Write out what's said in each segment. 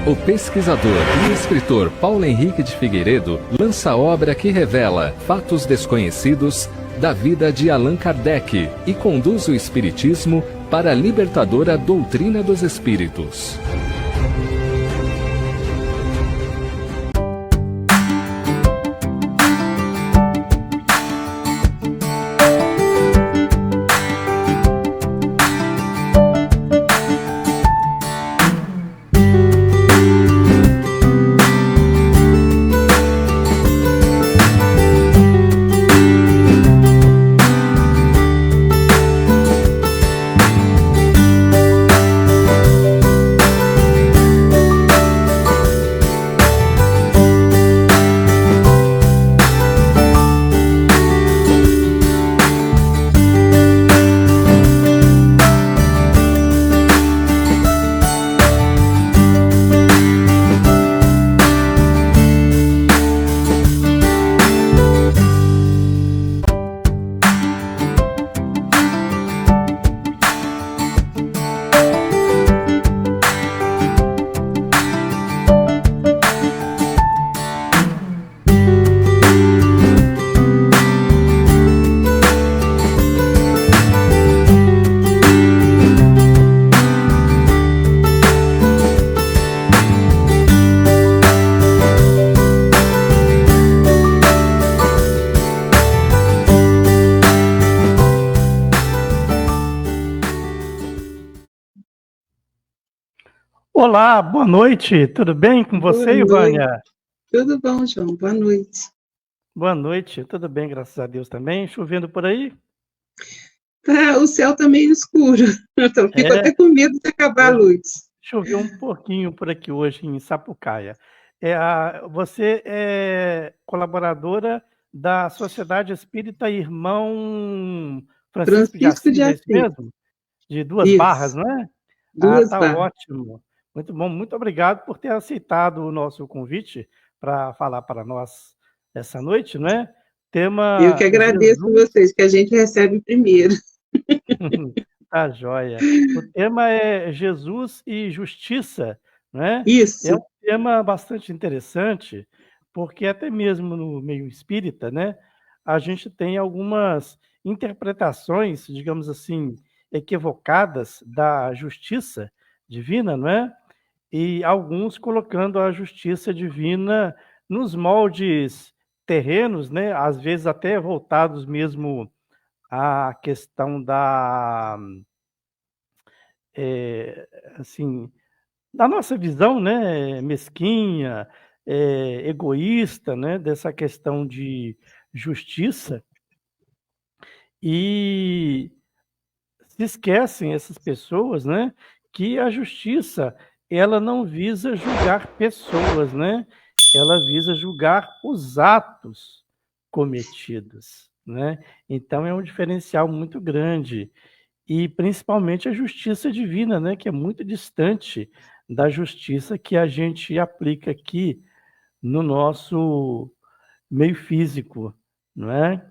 O pesquisador e escritor Paulo Henrique de Figueiredo lança a obra que revela fatos desconhecidos da vida de Allan Kardec e conduz o espiritismo para a libertadora doutrina dos espíritos. Olá, boa noite, tudo bem com você, Ivânia? Tudo bom, João, boa noite. Boa noite, tudo bem, graças a Deus também. Chovendo por aí? O céu tá meio escuro, então fico até com medo de acabar a luz. Choveu um pouquinho por aqui hoje em Sapucaia. Você é colaboradora da Sociedade Espírita Irmão Francisco de Assis, é isso mesmo? De Duas Barras, não é? Duas tá Barras. Ótimo. Muito bom, muito obrigado por ter aceitado o nosso convite para falar para nós essa noite, não é? Tema Eu que agradeço vocês, que a gente recebe primeiro. Tá joia. O tema é Jesus e Justiça, né? Isso. É um tema bastante interessante, porque até mesmo no meio espírita, né, a gente tem algumas interpretações, digamos assim, equivocadas da justiça divina, não é? E alguns colocando a justiça divina nos moldes terrenos, né? Às vezes até voltados mesmo à questão da, assim, da nossa visão, né? Mesquinha, egoísta, né? Dessa questão de justiça. E se esquecem essas pessoas, né, que a justiça, ela não visa julgar pessoas, né? Ela visa julgar os atos cometidos, né? Então é um diferencial muito grande e principalmente a justiça divina, né, que é muito distante da justiça que a gente aplica aqui no nosso meio físico, não é?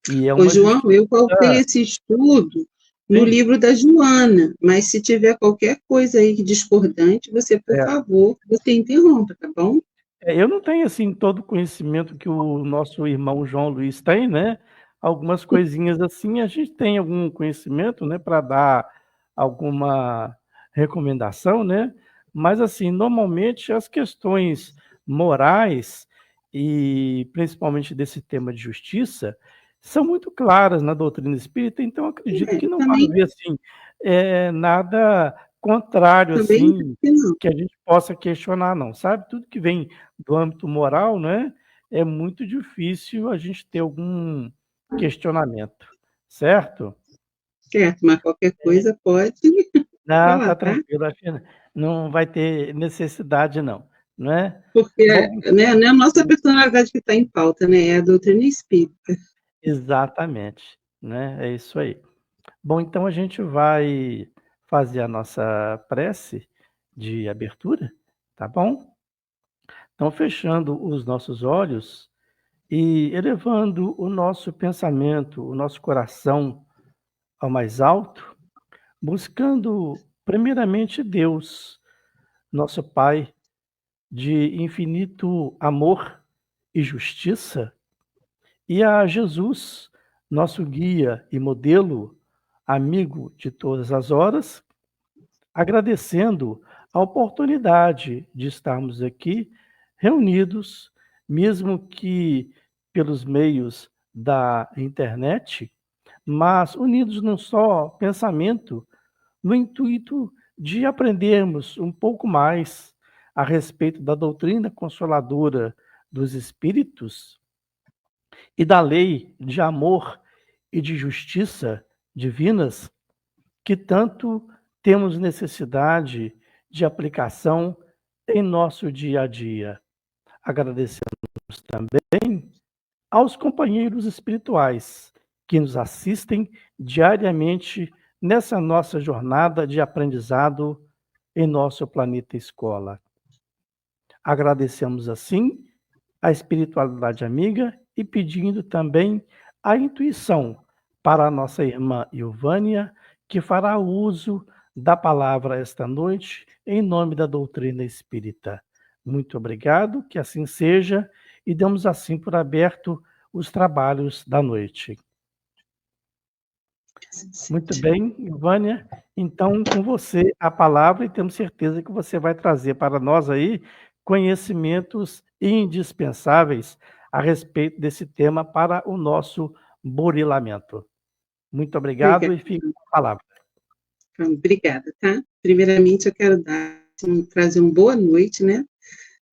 E é Ô, uma João, justiça... eu pautei esse estudo no livro da Joana, mas se tiver qualquer coisa aí discordante, você, por favor, você interrompa, tá bom? Eu não tenho, assim, todo o conhecimento que o nosso irmão João Luiz tem, né? Algumas coisinhas assim, a gente tem algum conhecimento, né, para dar alguma recomendação, né? Mas, assim, normalmente as questões morais e principalmente desse tema de justiça são muito claras na doutrina espírita, então acredito que não vai haver, assim, nada contrário, assim, que a gente possa questionar não, sabe? Tudo que vem do âmbito moral, né, é muito difícil a gente ter algum questionamento, certo? Certo, mas qualquer coisa pode Não, falar, tá tá? tranquilo, acho que não vai ter necessidade não, não é? Porque Bom, né, não é a nossa personalidade que está em pauta, né? É a doutrina espírita. exatamente, né? É isso aí. Bom, então a gente vai fazer a nossa prece de abertura, tá bom? Então, fechando os nossos olhos e elevando o nosso pensamento, o nosso coração ao mais alto, buscando primeiramente Deus, nosso Pai de infinito amor e justiça, e a Jesus, nosso guia e modelo, amigo de todas as horas, agradecendo a oportunidade de estarmos aqui reunidos, mesmo que pelos meios da internet, mas unidos num só pensamento, no intuito de aprendermos um pouco mais a respeito da doutrina consoladora dos Espíritos e da lei de amor e de justiça divinas, que tanto temos necessidade de aplicação em nosso dia a dia. Agradecemos também aos companheiros espirituais que nos assistem diariamente nessa nossa jornada de aprendizado em nosso planeta escola. Agradecemos, assim, a espiritualidade amiga e pedindo também a intuição para a nossa irmã Ilvânia, que fará uso da palavra esta noite, em nome da doutrina espírita. Muito obrigado, que assim seja, e damos assim por aberto os trabalhos da noite. Muito bem, Ilvânia. Então, com você a palavra, e temos certeza que você vai trazer para nós aí conhecimentos indispensáveis a respeito desse tema para o nosso burilamento. Muito obrigado Obrigada. e fique com a palavra. Obrigada, tá? Primeiramente, eu quero trazer uma boa noite, né,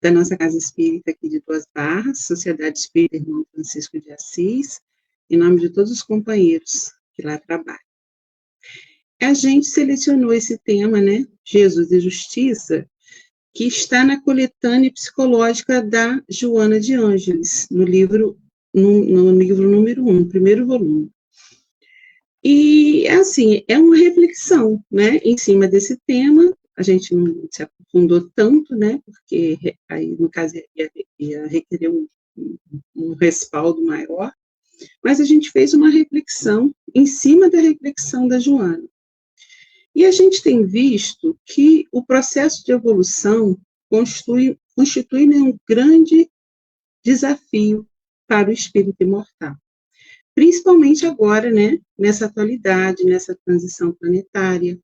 da nossa Casa Espírita aqui de Duas Barras, Sociedade Espírita Irmão Francisco de Assis, em nome de todos os companheiros que lá trabalham. A gente selecionou esse tema, né, Jesus e Justiça, que está na coletânea psicológica da Joana de Ângeles, no livro número 1, primeiro volume. E, assim, é uma reflexão, né, em cima desse tema. A gente não se aprofundou tanto, né, porque aí, no caso, ia requerer um respaldo maior, mas a gente fez uma reflexão em cima da reflexão da Joana. E a gente tem visto que o processo de evolução constitui né, um grande desafio para o espírito imortal. Principalmente agora, né, nessa atualidade, nessa transição planetária,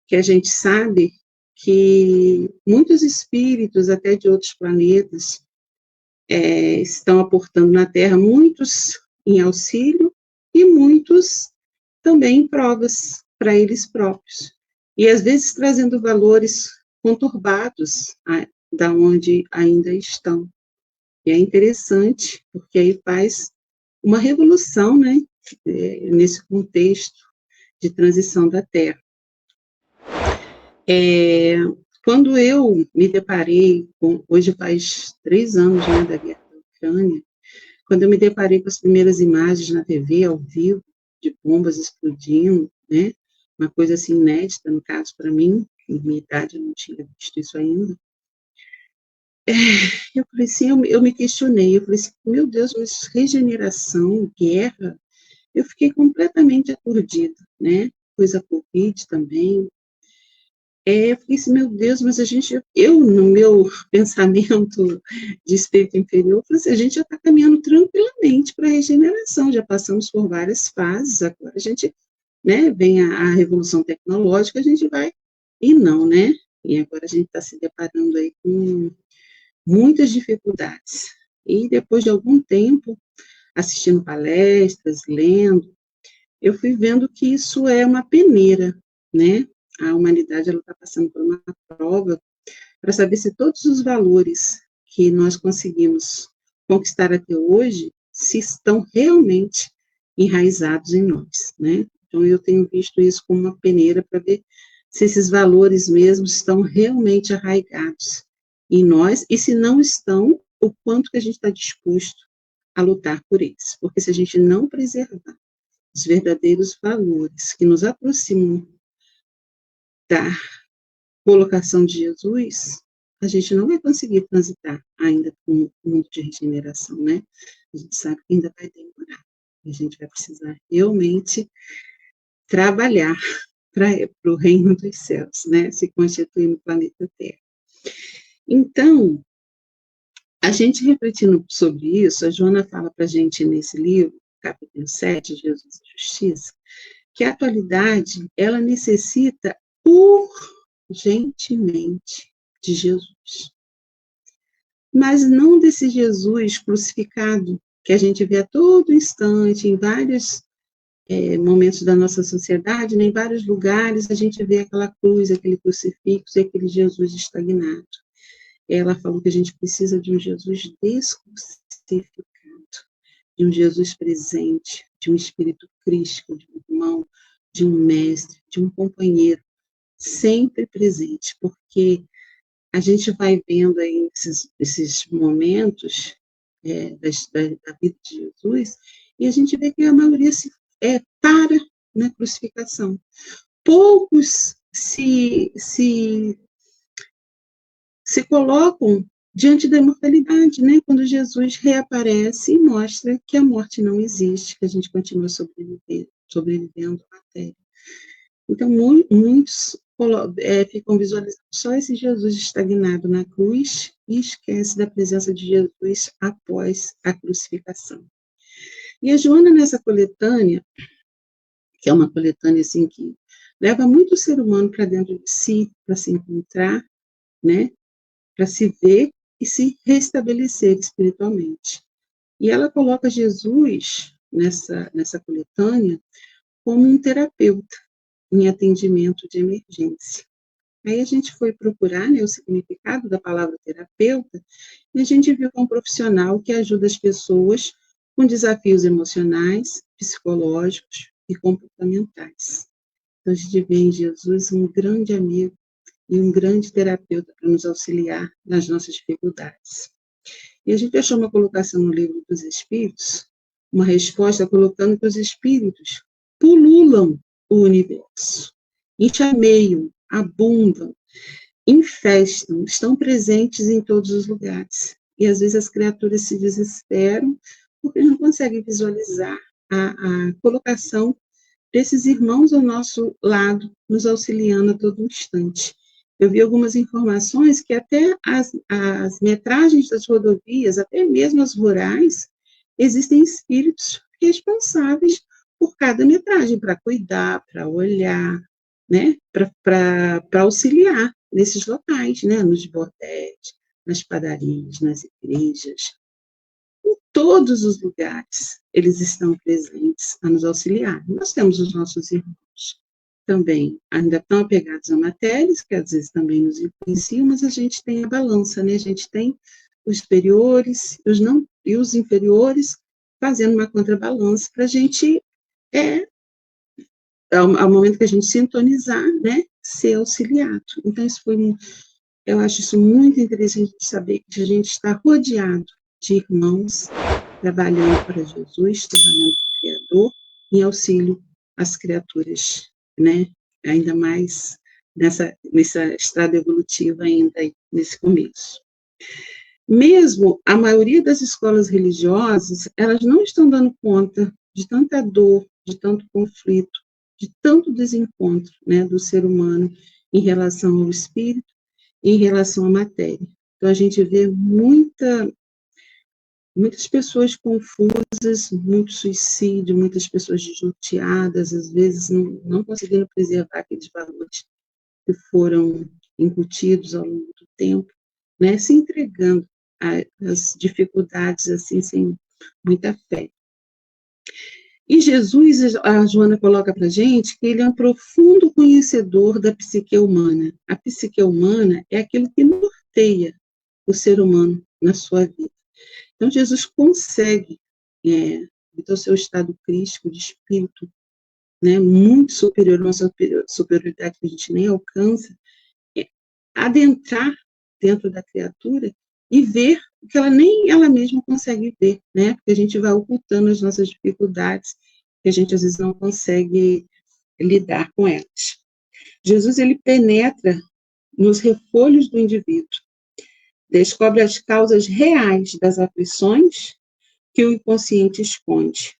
que a gente sabe que muitos espíritos, até de outros planetas, estão aportando na Terra, muitos em auxílio e muitos também em provas para eles próprios. E às vezes trazendo valores conturbados da onde ainda estão. E é interessante, porque aí faz uma revolução, né, nesse contexto de transição da Terra. Quando eu me deparei hoje faz 3 anos, né, da guerra da Ucrânia, quando eu me deparei com as primeiras imagens na TV, ao vivo, de bombas explodindo, né, uma coisa assim inédita, no caso, para mim, em minha idade eu não tinha visto isso ainda. Eu falei assim, eu me questionei, eu falei assim, meu Deus, mas regeneração, guerra, eu fiquei completamente aturdida, né, coisa Covid também. Eu falei assim, meu Deus, mas eu no meu pensamento de espírito inferior, eu falei assim, a gente já está caminhando tranquilamente para a regeneração, já passamos por várias fases, agora a gente, né, vem a revolução tecnológica, a gente vai, e não, né, e agora a gente está se deparando aí com muitas dificuldades, e depois de algum tempo, assistindo palestras, lendo, eu fui vendo que isso é uma peneira, né, a humanidade está passando por uma prova para saber se todos os valores que nós conseguimos conquistar até hoje, se estão realmente enraizados em nós, né? Então, eu tenho visto isso como uma peneira para ver se esses valores mesmos estão realmente arraigados em nós, e se não estão, o quanto que a gente está disposto a lutar por eles. Porque se a gente não preservar os verdadeiros valores que nos aproximam da colocação de Jesus, a gente não vai conseguir transitar ainda com o mundo de regeneração, né? A gente sabe que ainda vai demorar. A gente vai precisar realmente trabalhar para o reino dos céus, né? Se constituir no planeta Terra. Então, a gente refletindo sobre isso, a Joana fala para a gente nesse livro, capítulo 7, Jesus e Justiça, que a atualidade, ela necessita urgentemente de Jesus. Mas não desse Jesus crucificado, que a gente vê a todo instante, em vários momentos da nossa sociedade, né, em vários lugares, a gente vê aquela cruz, aquele crucifixo e aquele Jesus estagnado. Ela falou que a gente precisa de um Jesus descrucificado, de um Jesus presente, de um espírito crístico, de um irmão, de um mestre, de um companheiro, sempre presente, porque a gente vai vendo aí esses momentos da vida de Jesus, e a gente vê que a maioria para na crucificação. Poucos se colocam diante da imortalidade, né? Quando Jesus reaparece e mostra que a morte não existe, que a gente continua sobrevivendo à matéria. Então, muitos ficam visualizando só esse Jesus estagnado na cruz e esquece da presença de Jesus após a crucificação. E a Joana, nessa coletânea, que é uma coletânea assim, que leva muito o ser humano para dentro de si, para se encontrar, né? Para se ver e se restabelecer espiritualmente. E ela coloca Jesus, nessa coletânea, como um terapeuta em atendimento de emergência. Aí a gente foi procurar, né, o significado da palavra terapeuta, e a gente viu que é um profissional que ajuda as pessoas com desafios emocionais, psicológicos e comportamentais. Então, a gente vê em Jesus um grande amigo e um grande terapeuta para nos auxiliar nas nossas dificuldades. E a gente achou uma colocação no Livro dos Espíritos, uma resposta colocando que os espíritos pululam o universo, enxameiam, abundam, infestam, estão presentes em todos os lugares. E às vezes as criaturas se desesperam porque não conseguem visualizar a colocação desses irmãos ao nosso lado, nos auxiliando a todo instante. Eu vi algumas informações que até as metragens das rodovias, até mesmo as rurais, existem espíritos responsáveis por cada metragem, para cuidar, para olhar, né, para auxiliar nesses locais, né, nos bordéis, nas padarias, nas igrejas. Em todos os lugares, eles estão presentes a nos auxiliar. Nós temos os nossos irmãos também, ainda estão apegados a matérias, que às vezes também nos influenciam, mas a gente tem a balança, né? A gente tem os superiores e os inferiores fazendo uma contrabalança para a gente, ao momento que a gente sintonizar, né, ser auxiliado. Então, eu acho isso muito interessante de saber que a gente está rodeado de irmãos trabalhando para Jesus, trabalhando para o Criador, em auxílio às criaturas, né? Ainda mais nessa estrada evolutiva ainda nesse começo. Mesmo a maioria das escolas religiosas, elas não estão dando conta de tanta dor, de tanto conflito, de tanto desencontro, né, do ser humano em relação ao espírito e em relação à matéria. Então, a gente vê muitas pessoas confusas, muito suicídio, muitas pessoas desnorteadas, às vezes não conseguindo preservar aqueles valores que foram incutidos ao longo do tempo, né, se entregando às dificuldades assim, sem muita fé. E Jesus, a Joana coloca para a gente que ele é um profundo conhecedor da psique humana. A psique humana é aquilo que norteia o ser humano na sua vida. Então, Jesus consegue, do seu estado crístico de espírito, né, muito superior, uma superioridade que a gente nem alcança, adentrar dentro da criatura e ver o que nem ela mesma consegue ver, né? Porque a gente vai ocultando as nossas dificuldades, que a gente às vezes não consegue lidar com elas. Jesus, ele penetra nos refolhos do indivíduo, descobre as causas reais das aflições que o inconsciente esconde,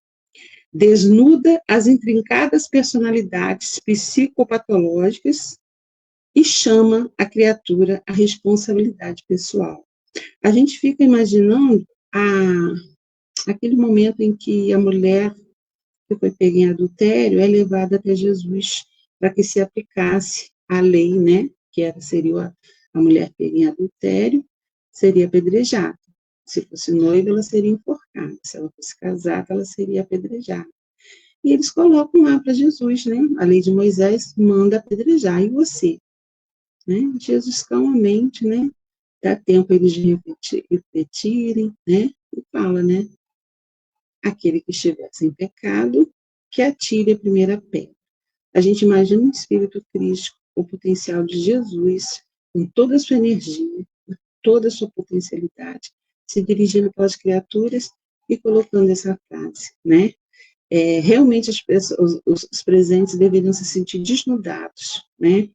desnuda as intrincadas personalidades psicopatológicas e chama a criatura à responsabilidade pessoal. A gente fica imaginando aquele momento em que a mulher que foi pega em adultério é levada até Jesus para que se aplicasse a lei, né? Que seria a mulher pega em adultério, seria apedrejada. Se fosse noiva, ela seria enforcada. Se ela fosse casada, ela seria apedrejada. E eles colocam lá para Jesus, né? A lei de Moisés manda apedrejar. E você? Né? Jesus calmamente, né? Dá tempo eles de refletirem, né? E fala, né? Aquele que estiver sem pecado, que atire a primeira pedra. A gente imagina um espírito crístico, o potencial de Jesus, com toda a sua energia, toda a sua potencialidade, se dirigindo para as criaturas e colocando essa frase, né? Realmente as pessoas, os presentes deveriam se sentir desnudados, né?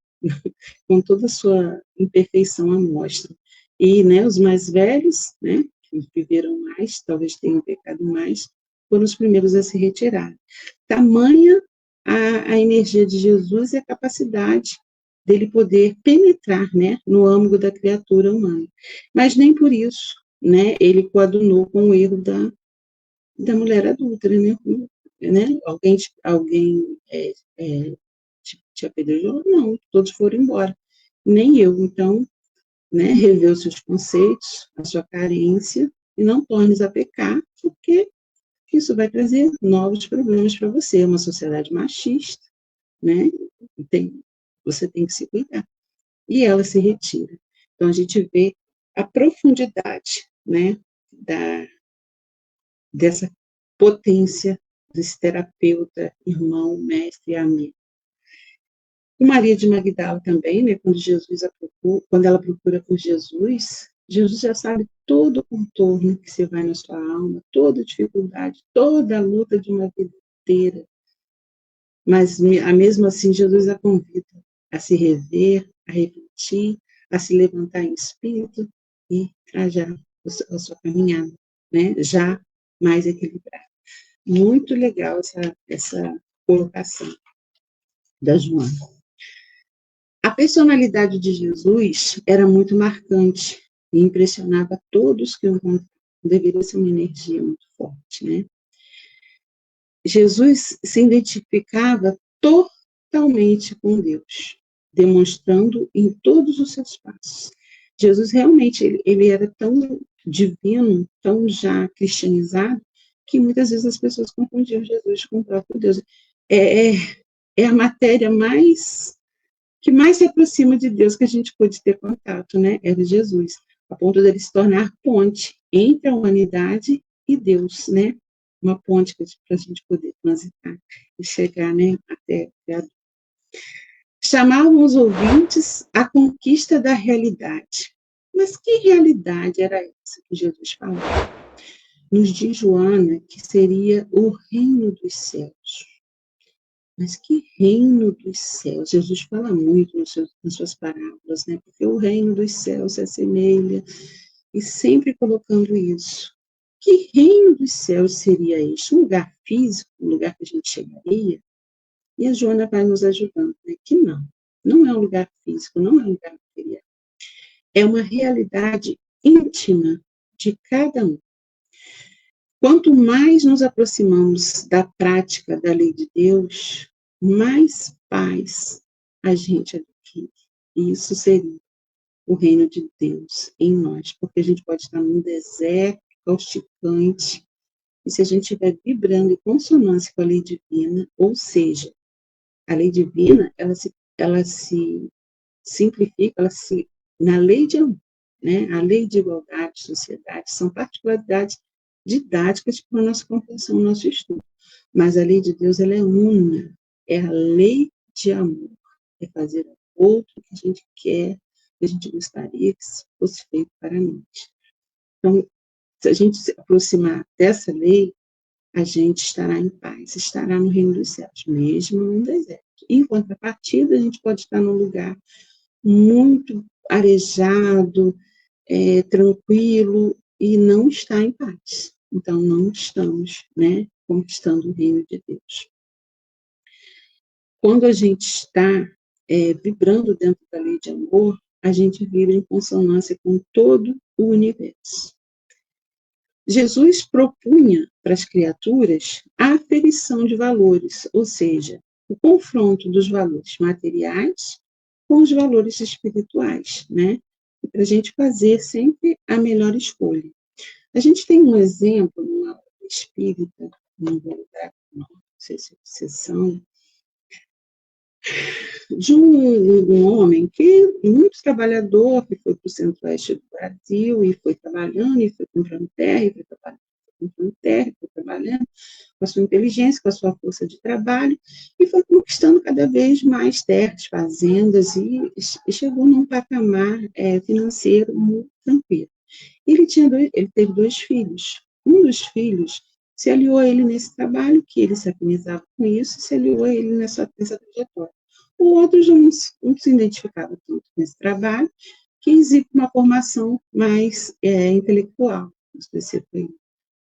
Com toda a sua imperfeição à mostra. E, né, os mais velhos, né, que viveram mais, talvez tenham pecado mais, foram os primeiros a se retirar. Tamanha a energia de Jesus e a capacidade dele poder penetrar, né, no âmago da criatura humana. Mas nem por isso, né, ele coadunou com o erro da mulher adúltera, né? Alguém te apedrejou? Não, todos foram embora. Nem eu. Então, né, rever os seus conceitos, a sua carência, e não tornes a pecar, porque isso vai trazer novos problemas para você. É uma sociedade machista, né? Você tem que se cuidar. E ela se retira. Então, a gente vê a profundidade, né, dessa potência desse terapeuta, irmão, mestre e amigo. E Maria de Magdala também, né, quando ela procura por Jesus, Jesus já sabe todo o contorno que você vai na sua alma, toda a dificuldade, toda a luta de uma vida inteira. Mas, mesmo assim, Jesus a convida a se rever, a refletir, a se levantar em espírito e trajar a sua caminhada, né, já mais equilibrada. Muito legal essa colocação da Joana. A personalidade de Jesus era muito marcante e impressionava todos que o encontravam. Deveria ser uma energia muito forte, né? Jesus se identificava totalmente com Deus, demonstrando em todos os seus passos. Jesus realmente, ele era tão divino, tão já cristianizado, que muitas vezes as pessoas confundiam Jesus com o próprio Deus. É a matéria que mais se aproxima de Deus que a gente pôde ter contato, né? Era Jesus, a ponto dele se tornar ponte entre a humanidade e Deus, né? Uma ponte para a gente poder transitar e chegar, né, até Deus. Chamavam os ouvintes à conquista da realidade. Mas que realidade era essa que Jesus falava? Nos diz Joana que seria o reino dos céus. Mas que reino dos céus? Jesus fala muito nas suas parábolas, né? Porque o reino dos céus se assemelha, e sempre colocando isso. Que reino dos céus seria este? Um lugar físico, um lugar que a gente chegaria? E a Joana vai nos ajudando, né? Que não é um lugar físico, não é um lugar material. É uma realidade íntima de cada um. Quanto mais nos aproximamos da prática da lei de Deus, mais paz a gente adquire. E isso seria o reino de Deus em nós, porque a gente pode estar num deserto causticante, e se a gente estiver vibrando em consonância com a lei divina, ou seja, a lei divina, ela se simplifica, na lei de amor, né? A lei de igualdade, sociedade, são particularidades didáticas para a nossa compreensão, o nosso estudo. Mas a lei de Deus, ela é una, é a lei de amor, é fazer ao outro o que a gente quer, que a gente gostaria que fosse feito para nós. Então, se a gente se aproximar dessa lei, a gente estará em paz, estará no reino dos céus, mesmo no deserto. Em contrapartida, a gente pode estar num lugar muito arejado, tranquilo, e não está em paz. Então, não estamos, né, conquistando o reino de Deus. Quando a gente está vibrando dentro da lei de amor, a gente vibra em consonância com todo o universo. Jesus propunha para as criaturas a aferição de valores, ou seja, o confronto dos valores materiais com os valores espirituais, né? Para a gente fazer sempre a melhor escolha. A gente tem um exemplo numa aula espírita, não vou lembrar, não sei se é obsessão, de um homem que muito trabalhador, que foi para o centro-oeste do Brasil e foi trabalhando, e foi comprando terra, e foi trabalhando, comprando terra, e foi trabalhando com a sua inteligência, com a sua força de trabalho, e foi conquistando cada vez mais terras, fazendas, e chegou num patamar financeiro muito tranquilo. Ele teve 2 filhos. Um dos filhos se aliou a ele nesse trabalho, que ele se afinizava com isso, e se aliou a ele nessa trajetória. O outro já não se identificava tanto com esse trabalho, quis ir para uma formação mais intelectual. Você foi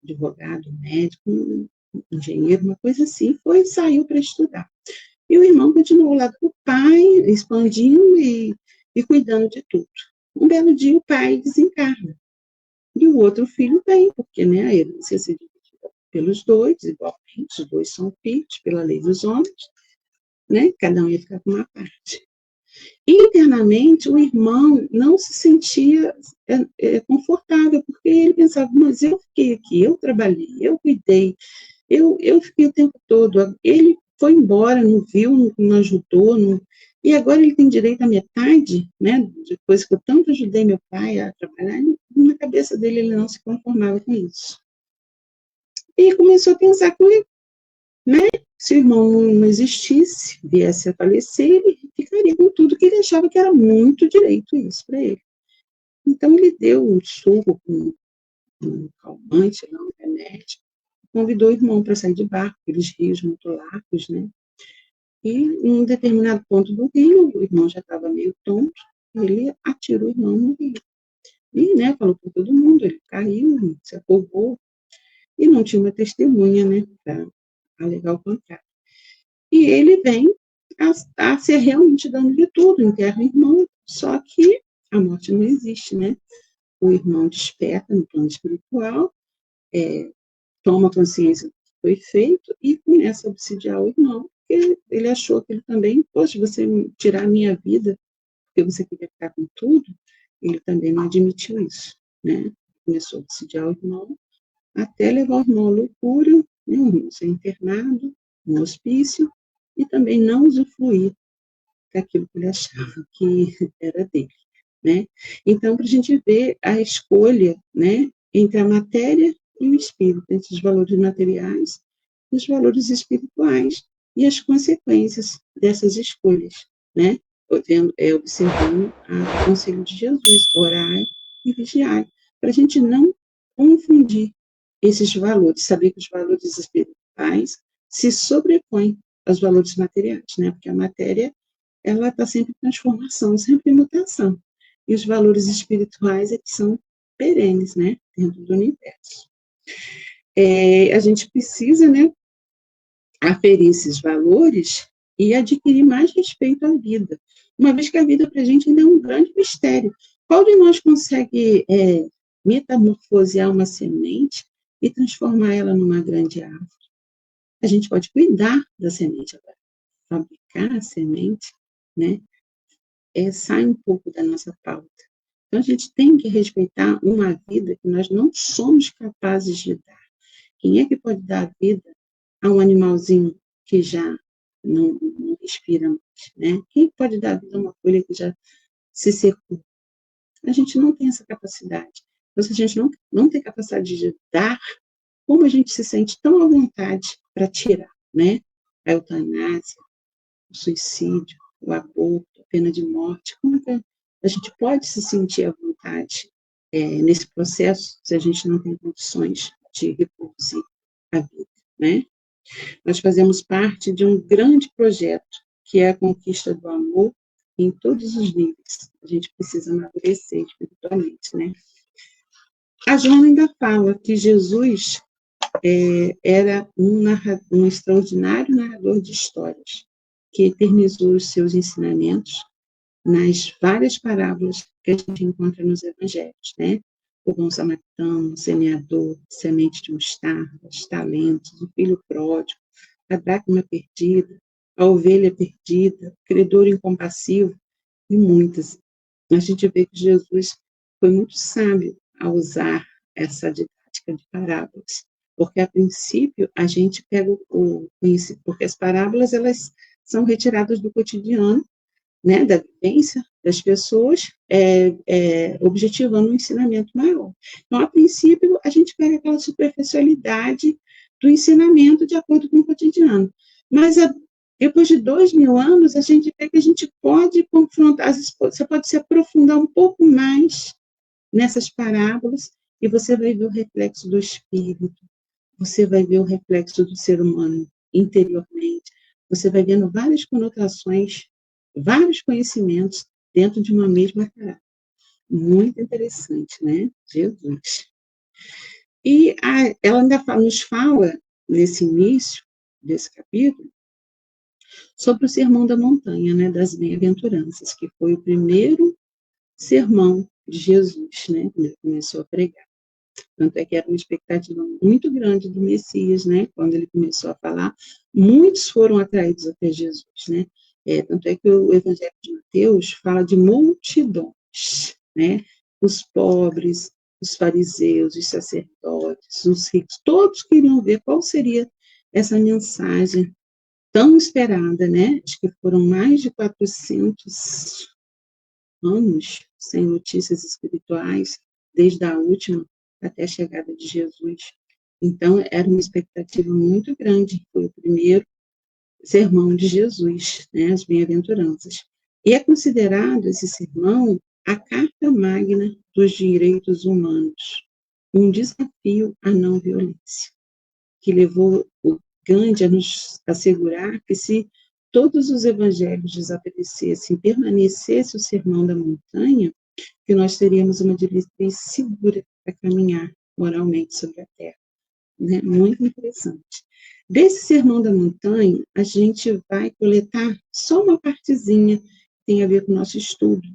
advogado, médico, engenheiro, uma coisa assim, saiu para estudar. E o irmão continuou lá com o pai, expandindo e cuidando de tudo. Um belo dia o pai desencarna. E o outro filho vem, porque a herança se dividida pelos dois, igualmente, os 2 são filhos, pela lei dos homens, cada um ia ficar com uma parte. Internamente, o irmão não se sentia confortável, porque ele pensava, mas eu fiquei aqui, eu trabalhei, eu cuidei, eu fiquei o tempo todo, ele foi embora, não viu, não ajudou, e agora ele tem direito à metade, depois que eu tanto ajudei meu pai a trabalhar, na cabeça dele ele não se conformava com isso. E começou a pensar comigo, se o irmão não existisse, viesse a falecer, ele ficaria com tudo que ele achava que era muito direito isso para ele. Então ele deu um suco com um calmante, um remédio, convidou o irmão para sair de barco, aqueles rios muito largos, E em um determinado ponto do rio, o irmão já estava meio tonto, ele atirou o irmão no rio. E, falou para todo mundo, ele caiu, se afogou, e não tinha uma testemunha, para alegar o contrário. E ele vem a ser realmente dano de tudo, enterra o irmão, só que a morte não existe, O irmão desperta no plano espiritual, toma consciência do que foi feito e começa a obsidiar o irmão, porque ele achou que ele também, poxa, você tirar a minha vida, porque você queria ficar com tudo, ele também não admitiu isso, Começou a obsidiar o irmão, até levar o irmão à loucura, o irmão ser internado no hospício, e também não usufruir daquilo que ele achava que era dele, Então, para a gente ver a escolha, entre a matéria e o espírito, entre os valores materiais e os valores espirituais, e as consequências dessas escolhas, observando o conselho de Jesus, orar e vigiar, para a gente não confundir esses valores, saber que os valores espirituais se sobrepõem aos valores materiais, porque a matéria ela está sempre em transformação, sempre em mutação, e os valores espirituais é que são perenes, dentro do universo. A gente precisa, aferir esses valores e adquirir mais respeito à vida, uma vez que a vida para a gente ainda é um grande mistério. Qual de nós consegue metamorfosear uma semente e transformar ela numa grande árvore? A gente pode cuidar da semente agora, fabricar a semente, sai um pouco da nossa pauta. Então, a gente tem que respeitar uma vida que nós não somos capazes de dar. Quem é que pode dar vida a um animalzinho que já não respira mais, Quem pode dar vida a uma folha que já se secou? A gente não tem essa capacidade. Então, se a gente não tem capacidade de dar, como a gente se sente tão à vontade para tirar, A eutanásia, o suicídio, o aborto, a pena de morte, como que a gente pode se sentir à vontade nesse processo se a gente não tem condições de reproduzir a vida, Nós fazemos parte de um grande projeto, que é a conquista do amor em todos os níveis. A gente precisa amadurecer espiritualmente, A Joana ainda fala que Jesus era um extraordinário narrador de histórias, que eternizou os seus ensinamentos nas várias parábolas que a gente encontra nos evangelhos, né? O bom samaritano, o semeador, semente de mostarda, os talentos, o filho pródigo, a dracma perdida, a ovelha perdida, o credor incompassivo e muitas. A gente vê que Jesus foi muito sábio ao usar essa didática de parábolas, porque a princípio a gente pega o conhecimento, porque as parábolas elas são retiradas do cotidiano, né, da vivência das pessoas, objetivando um ensinamento maior. Então, a princípio, a gente pega aquela superficialidade do ensinamento de acordo com o cotidiano. Mas, depois de 2000 anos, a gente vê que a gente pode confrontar, você pode se aprofundar um pouco mais nessas parábolas e você vai ver o reflexo do espírito, você vai ver o reflexo do ser humano interiormente, você vai vendo várias conotações, vários conhecimentos dentro de uma mesma parábola. Muito interessante, né? Jesus. E ela ainda nos fala, nesse início desse capítulo, sobre o Sermão da Montanha, né, das Bem-aventuranças, que foi o primeiro sermão de Jesus, né, quando ele começou a pregar. Tanto é que era uma expectativa muito grande do Messias, né, quando ele começou a falar, muitos foram atraídos até Jesus, né, tanto é que o Evangelho de Mateus fala de multidões, né, os pobres, os fariseus, os sacerdotes, os ricos, todos queriam ver qual seria essa mensagem tão esperada, né? Acho que foram mais de 400 anos sem notícias espirituais, desde a última até a chegada de Jesus. Então, era uma expectativa muito grande. Foi o primeiro sermão de Jesus, né? As Bem-aventuranças. E é considerado esse sermão a carta magna dos direitos humanos, um desafio à não violência, que levou o Gandhi a nos assegurar que se todos os evangelhos desaparecessem, permanecesse o Sermão da Montanha, que nós teríamos uma diretriz segura para caminhar moralmente sobre a Terra. Né? Muito interessante. Desse Sermão da Montanha, a gente vai coletar só uma partezinha que tem a ver com o nosso estudo,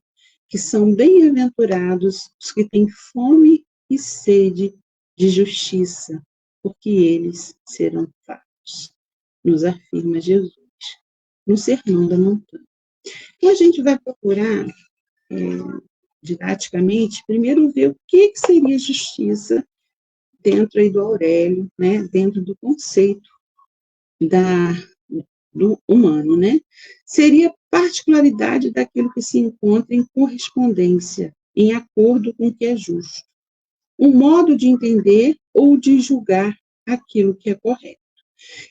que são bem-aventurados os que têm fome e sede de justiça, porque eles serão fartos, nos afirma Jesus, no Sermão da Montanha. Então, a gente vai procurar, didaticamente, primeiro ver o que seria justiça dentro aí do Aurélio, né, dentro do conceito do humano, né? Seria particularidade daquilo que se encontra em correspondência, em acordo com o que é justo. Um modo de entender ou de julgar aquilo que é correto.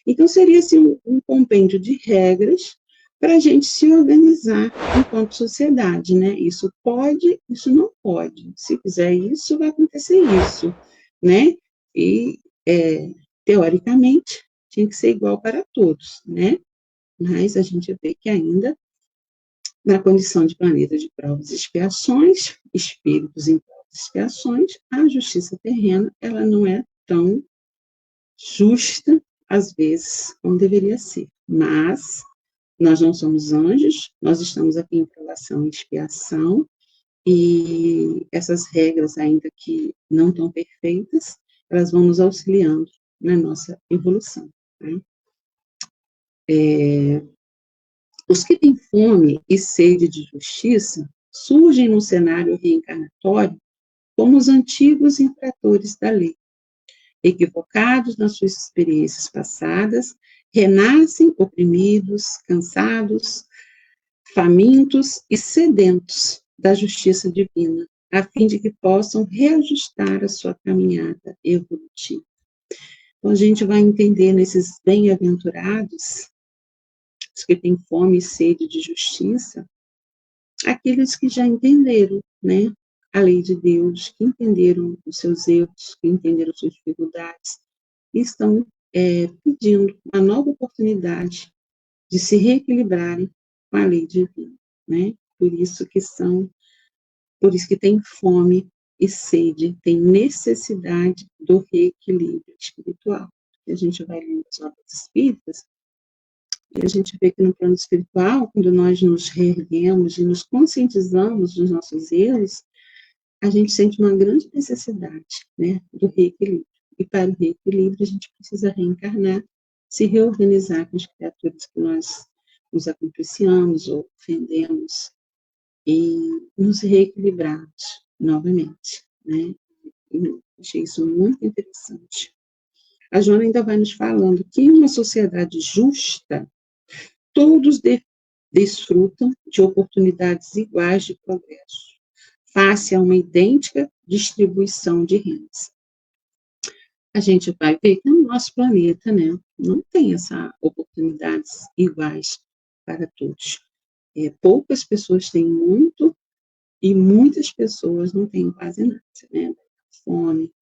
Então, seria assim, um compêndio de regras para a gente se organizar enquanto sociedade, né? Isso pode, isso não pode. Se fizer isso, vai acontecer isso, né? E, teoricamente, tinha que ser igual para todos, né? Mas a gente vê que ainda, na condição de planeta de provas e expiações, espíritos em provas e expiações, a justiça terrena, ela não é tão justa, às vezes, como deveria ser. Mas nós não somos anjos, nós estamos aqui em provação e expiação, e essas regras, ainda que não tão perfeitas, elas vão nos auxiliando na nossa evolução. Né? Os que têm fome e sede de justiça surgem no cenário reencarnatório como os antigos infratores da lei. Equivocados nas suas experiências passadas, renascem oprimidos, cansados, famintos e sedentos da justiça divina, a fim de que possam reajustar a sua caminhada evolutiva. Então, a gente vai entender nesses bem-aventurados, os que têm fome e sede de justiça, aqueles que já entenderam, né, a lei de Deus, que entenderam os seus erros, que entenderam suas dificuldades, e estão pedindo uma nova oportunidade de se reequilibrarem com a lei divina, né? Por isso que têm fome e sede, têm necessidade do reequilíbrio espiritual. A gente vai lendo as obras espíritas, E a gente vê que no plano espiritual, quando nós nos reerguemos e nos conscientizamos dos nossos erros, a gente sente uma grande necessidade, né, do reequilíbrio. E para o reequilíbrio, a gente precisa reencarnar, se reorganizar com as criaturas que nós nos aconteciamos ou ofendemos e nos reequilibrarmos novamente, né? Eu achei isso muito interessante. A Joana ainda vai nos falando que em uma sociedade justa, todos desfrutam de oportunidades iguais de progresso, face a uma idêntica distribuição de rendas. A gente vai ver que no nosso planeta, né, não tem essas oportunidades iguais para todos. Poucas pessoas têm muito e muitas pessoas não têm quase nada, né? Fome,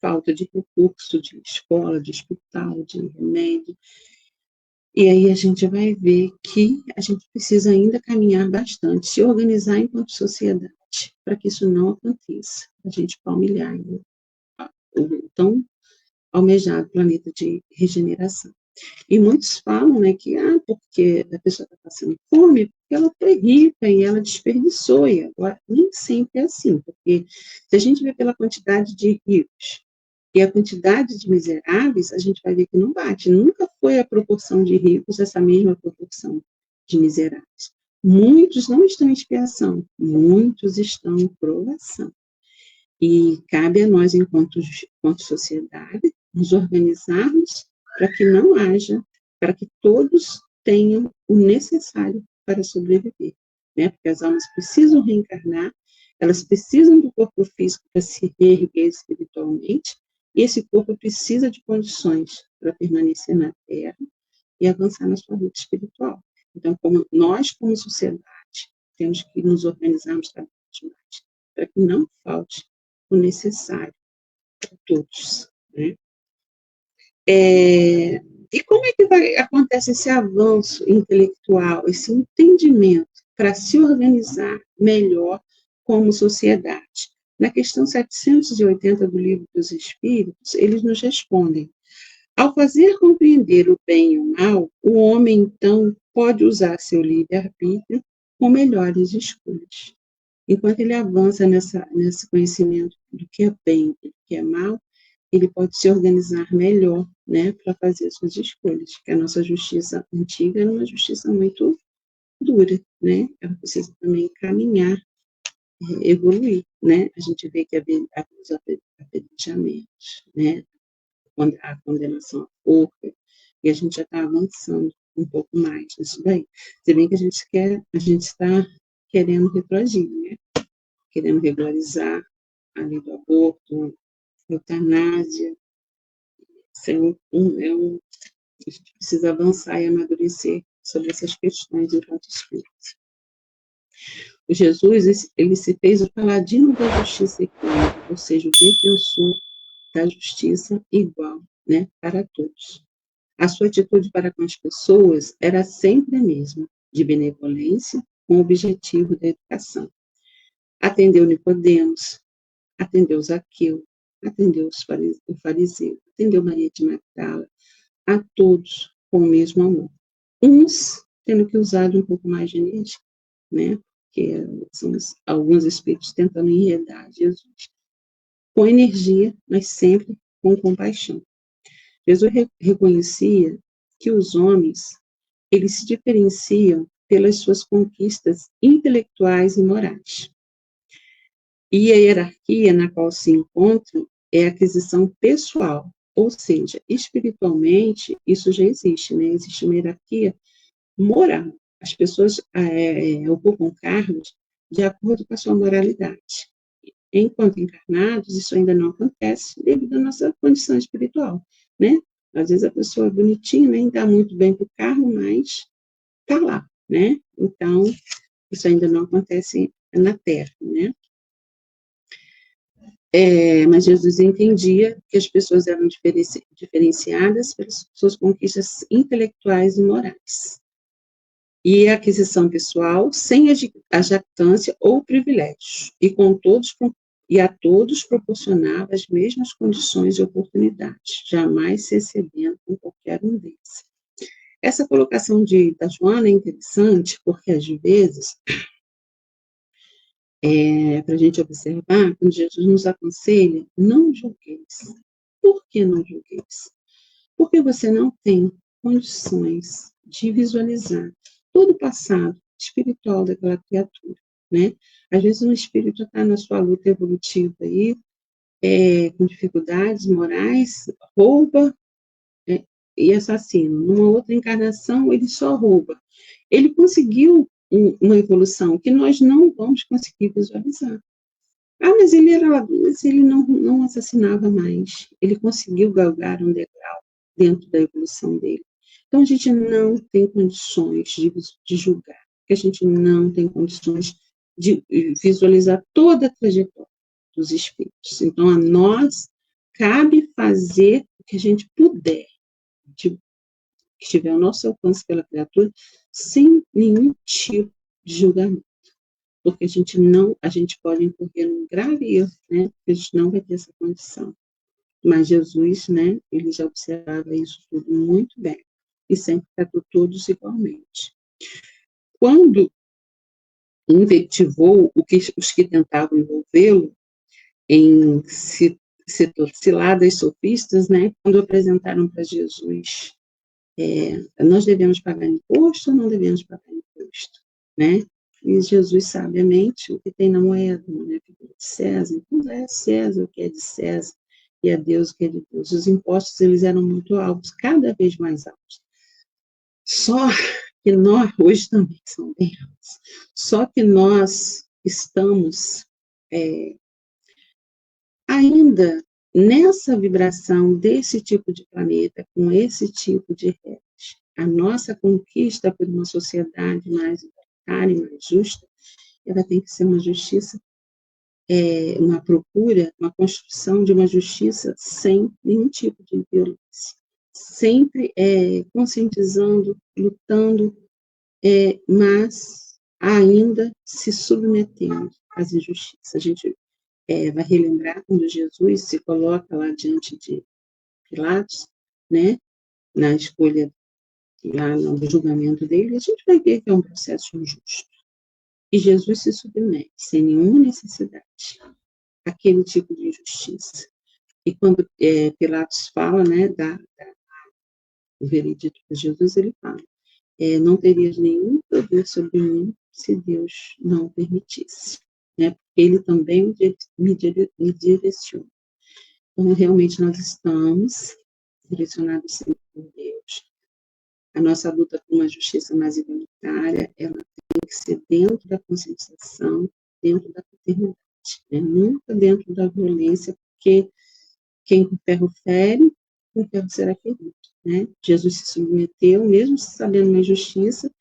falta de recurso, de escola, de hospital, de remédio. E aí a gente vai ver que a gente precisa ainda caminhar bastante, se organizar enquanto sociedade, para que isso não aconteça. A gente palmilhar o tão almejado planeta de regeneração. E muitos falam, né, que porque a pessoa está passando fome, porque ela foi rica e ela desperdiçou. E agora nem sempre é assim, porque se a gente vê pela quantidade de ricos e a quantidade de miseráveis, a gente vai ver que não bate. Nunca foi a proporção de ricos essa mesma proporção de miseráveis. Muitos não estão em expiação, muitos estão em provação. E cabe a nós, enquanto sociedade, nos organizarmos para que não haja, para que todos tenham o necessário para sobreviver, né? Porque as almas precisam reencarnar, elas precisam do corpo físico para se reerguer espiritualmente, e esse corpo precisa de condições para permanecer na Terra e avançar na sua luta espiritual. Então, como sociedade, temos que nos organizarmos cada vez mais, para que não falte o necessário para todos, né? E como é que acontece esse avanço intelectual, esse entendimento para se organizar melhor como sociedade? Na questão 780 do Livro dos Espíritos, eles nos respondem: ao fazer compreender o bem e o mal, o homem, então, pode usar seu livre-arbítrio com melhores escolhas. Enquanto ele avança nesse conhecimento do que é bem e do que é mal, ele pode se organizar melhor, né, para fazer suas escolhas. Porque a nossa justiça antiga era uma justiça muito dura, né? Ela precisa também caminhar, evoluir, né? A gente vê que os apedrejamentos, né, a condenação à forca, e a gente já está avançando um pouco mais nisso daí. Se bem que a gente está querendo retroagir, né? Querendo regularizar a lei do aborto, eutanásia. A gente precisa avançar e amadurecer sobre essas questões enquanto espíritos. O Jesus, ele se fez o paladino da justiça equânime, ou seja, o defensor da justiça igual, né, para todos. A sua atitude para com as pessoas era sempre a mesma, de benevolência, com o objetivo da educação. Atendeu Nicodemos, atendeu Zaqueu, atendeu o fariseu, atendeu Maria de Magdala, a todos com o mesmo amor. Uns tendo que usar de um pouco mais de energia, né? Porque são alguns espíritos tentando enredar Jesus. Com energia, mas sempre com compaixão. Jesus reconhecia que os homens, eles se diferenciam pelas suas conquistas intelectuais e morais. E a hierarquia na qual se encontram é a aquisição pessoal, ou seja, espiritualmente, isso já existe, né? Existe uma hierarquia moral. As pessoas ocupam cargos de acordo com a sua moralidade. Enquanto encarnados, isso ainda não acontece devido à nossa condição espiritual, né? Às vezes a pessoa é bonitinha, nem dá muito bem para o cargo, mas está lá, né? Então, isso ainda não acontece na Terra, né? Mas Jesus entendia que as pessoas eram diferenciadas pelas suas conquistas intelectuais e morais. E a aquisição pessoal sem a jactância ou privilégio, e a todos proporcionava as mesmas condições e oportunidades, jamais se excedendo com qualquer um deles. Essa colocação da Joana é interessante, porque às vezes, para a gente observar, quando Jesus nos aconselha, não julgueis. Por que não julgueis? Porque você não tem condições de visualizar todo o passado espiritual daquela criatura, né? Às vezes um espírito está na sua luta evolutiva aí, com dificuldades morais, rouba e assassina. Numa outra encarnação, ele só rouba. Ele conseguiu uma evolução que nós não vamos conseguir visualizar. Mas ele não assassinava mais. Ele conseguiu galgar um degrau dentro da evolução dele. Então, a gente não tem condições de julgar, porque a gente não tem condições de visualizar toda a trajetória dos espíritos. Então, a nós cabe fazer o que a gente puder, que estiver ao nosso alcance pela criatura, sem nenhum tipo de julgamento. Porque a gente pode incorrer num grave erro, né? Porque a gente não vai ter essa condição. Mas Jesus, né, ele já observava isso tudo muito bem, e sempre tratou todos igualmente. Quando invectivou os que tentavam envolvê-lo em ciladas sofistas, né, quando apresentaram para Jesus, nós devemos pagar imposto ou não devemos pagar imposto, né? E Jesus, sabiamente, o que tem na moeda, né, de César, então é César o que é de César, e a Deus o que é de Deus. Os impostos, eles eram muito altos, cada vez mais altos. Só que nós, hoje também são bem altos, só que nós estamos ainda nessa vibração desse tipo de planeta, com esse tipo de regras. A nossa conquista por uma sociedade mais igualitária e mais justa, ela tem que ser uma justiça, uma procura, uma construção de uma justiça sem nenhum tipo de violência. Sempre conscientizando, lutando, mas ainda se submetendo às injustiças. A gente vai relembrar quando Jesus se coloca lá diante de Pilatos, né, na escolha, lá no julgamento dele, a gente vai ver que é um processo injusto. E Jesus se submete, sem nenhuma necessidade, àquele tipo de injustiça. E quando Pilatos fala, né, o veredito de Jesus, ele fala, não terias nenhum poder sobre mim se Deus não permitisse, né? Porque ele também me direciona. Então, realmente, nós estamos direcionados sempre por Deus. A nossa luta por uma justiça mais igualitária, ela tem que ser dentro da conscientização, dentro da paternidade, né? Nunca dentro da violência, porque quem com ferro fere, com ferro será ferido, né? Jesus se submeteu, mesmo sabendo uma injustiça,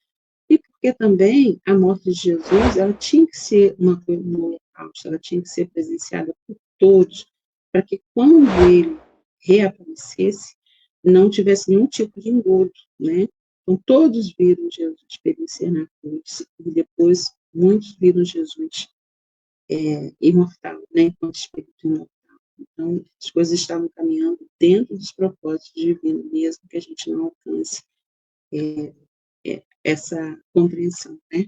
e porque também a morte de Jesus, ela tinha que ser uma coisa no holocausto, ela tinha que ser presenciada por todos, para que quando ele reaparecesse, não tivesse nenhum tipo de engodo, né? Então, todos viram Jesus perecer na cruz, e depois muitos viram Jesus imortal, né? Enquanto espírito imortal. Então, as coisas estavam caminhando dentro dos propósitos divinos, mesmo que a gente não alcance essa compreensão, né?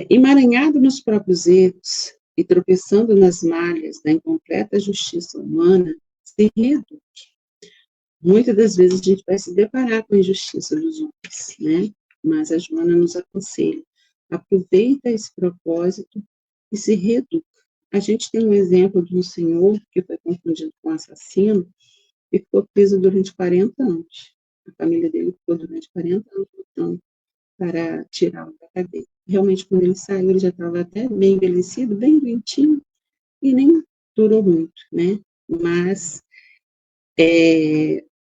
Emaranhado nos próprios erros e tropeçando nas malhas da incompleta justiça humana, se reeduque. Muitas das vezes a gente vai se deparar com a injustiça dos homens, né? Mas a Joana nos aconselha, aproveita esse propósito e se reeduca. A gente tem um exemplo de um senhor que foi confundido com um assassino e ficou preso durante 40 anos. A família dele ficou durante 40 anos lutando para tirá-lo da cadeia. Realmente, quando ele saiu, ele já estava até bem envelhecido, bem doentinho, e nem durou muito, né? Mas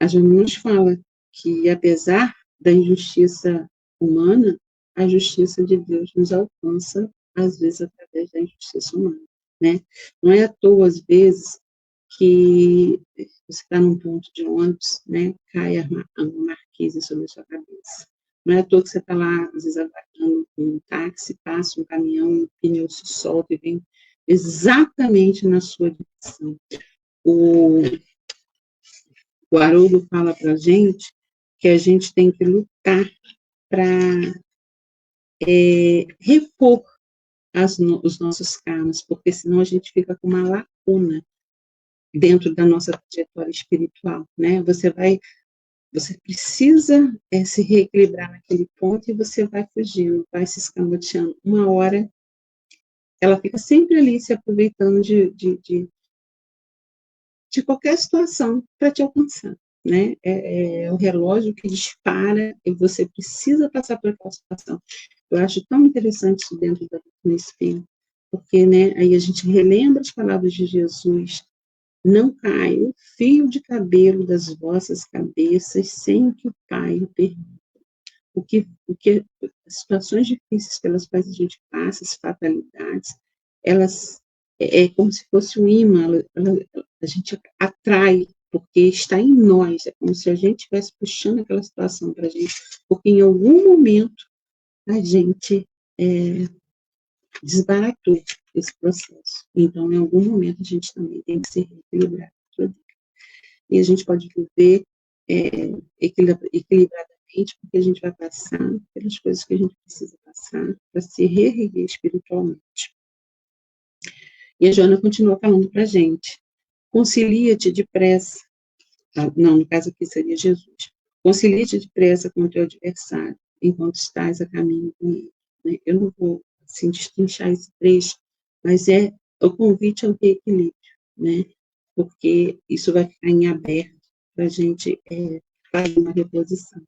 a Joana nos fala que, apesar da injustiça humana, a justiça de Deus nos alcança, às vezes, através da injustiça humana, né? Não é à toa, às vezes, que você está num ponto de ônibus, né? Cai uma marquise sobre a sua cabeça. Não é à toa que você está lá, às vezes, aguardando um táxi, passa um caminhão, o pneu se solta e vem exatamente na sua direção. O Haroldo fala para a gente que a gente tem que lutar para repor os nossos karmas, porque senão a gente fica com uma lacuna dentro da nossa trajetória espiritual, né? Você precisa se reequilibrar naquele ponto e você vai fugindo, vai se escamoteando. Uma hora, ela fica sempre ali se aproveitando de qualquer situação para te alcançar, né? É o relógio que dispara e você precisa passar por aquela situação. Eu acho tão interessante isso dentro da doutrina espírita, porque, né, aí a gente relembra as palavras de Jesus: não cai um fio de cabelo das vossas cabeças sem que o Pai o permita. As situações difíceis pelas quais a gente passa, as fatalidades, elas como se fosse um imã, a gente atrai, porque está em nós, é como se a gente estivesse puxando aquela situação para a gente, porque em algum momento a gente desbaratou esse processo. Então, em algum momento, a gente também tem que se reequilibrar. E a gente pode viver equilibradamente, porque a gente vai passar pelas coisas que a gente precisa passar para se reerguer espiritualmente. E a Joana continua falando para a gente: concilia-te depressa. Não, no caso aqui seria Jesus. Concilia-te depressa com o teu adversário, enquanto estás a caminho com ele. Eu não vou assim, destrinchar esse trecho, mas é o convite ao reequilíbrio, né? Porque isso vai ficar em aberto para a gente fazer uma reposição.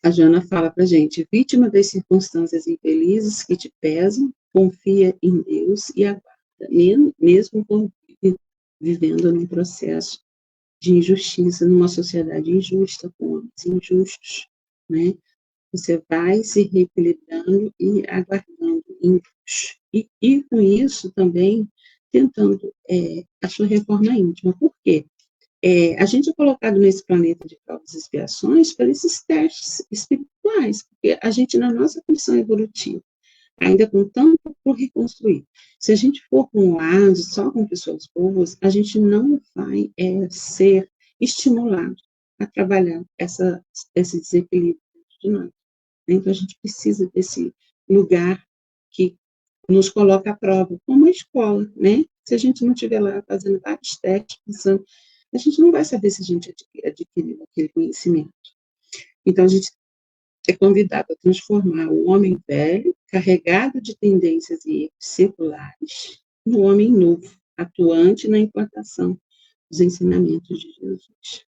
A Joana fala para a gente: vítima das circunstâncias infelizes que te pesam, confia em Deus e aguarda, mesmo vivendo num processo de injustiça, numa sociedade injusta, com homens injustos, né? Você vai se reequilibrando e aguardando em Deus. E com isso também tentando a sua reforma íntima. Por quê? A gente é colocado nesse planeta de provas e expiações para esses testes espirituais, porque a gente, na nossa condição evolutiva, ainda com tanto por reconstruir, se a gente for com um lado, só com pessoas boas, a gente não vai ser estimulado a trabalhar esse desequilíbrio de nós. Então, a gente precisa desse lugar que nos coloca à prova, como a escola, né? Se a gente não estiver lá fazendo vários testes, pensando, a gente não vai saber se a gente adquiriu aquele conhecimento. Então, a gente é convidado a transformar o homem velho, carregado de tendências e erros seculares, no homem novo, atuante na implantação dos ensinamentos de Jesus.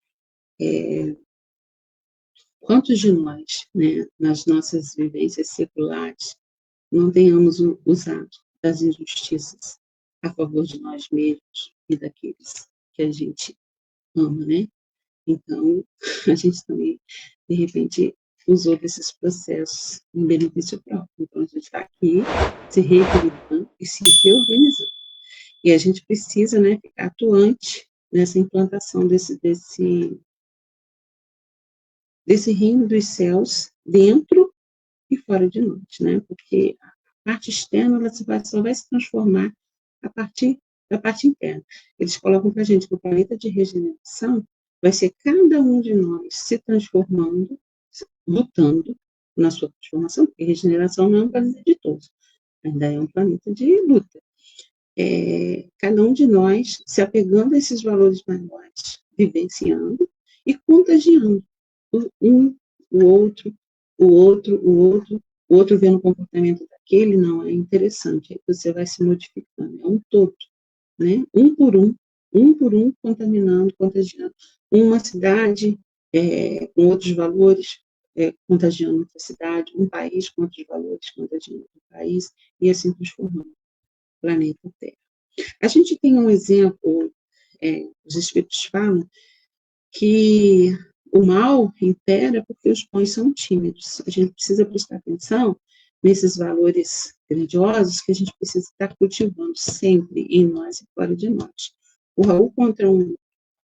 Quantos de nós, né, nas nossas vivências seculares, não tenhamos usado das injustiças a favor de nós mesmos e daqueles que a gente ama, né? Então, a gente também, de repente, usou desses processos em benefício próprio. Então, a gente está aqui se reequilibrando e se reorganizando. E a gente precisa, né, ficar atuante nessa implantação desse reino dos céus dentro e fora de nós, né? Porque a parte externa ela só vai se transformar a partir da parte interna. Eles colocam para a gente que o planeta de regeneração vai ser cada um de nós se transformando, lutando na sua transformação, porque regeneração não é um planeta de todos, ainda é um planeta de luta. Cada um de nós se apegando a esses valores maiores, vivenciando e contagiando o outro, o outro vendo o comportamento daquele, não é interessante, aí você vai se modificando, é um todo, né? Um por um, contaminando, contagiando. Uma cidade com outros valores, contagiando outra cidade, um país com outros valores, contagiando outro país, e assim transformando o planeta Terra. A gente tem um exemplo, os Espíritos falam que o mal impera porque os bons são tímidos. A gente precisa prestar atenção nesses valores grandiosos que a gente precisa estar cultivando sempre em nós e fora de nós. O Raul conta uma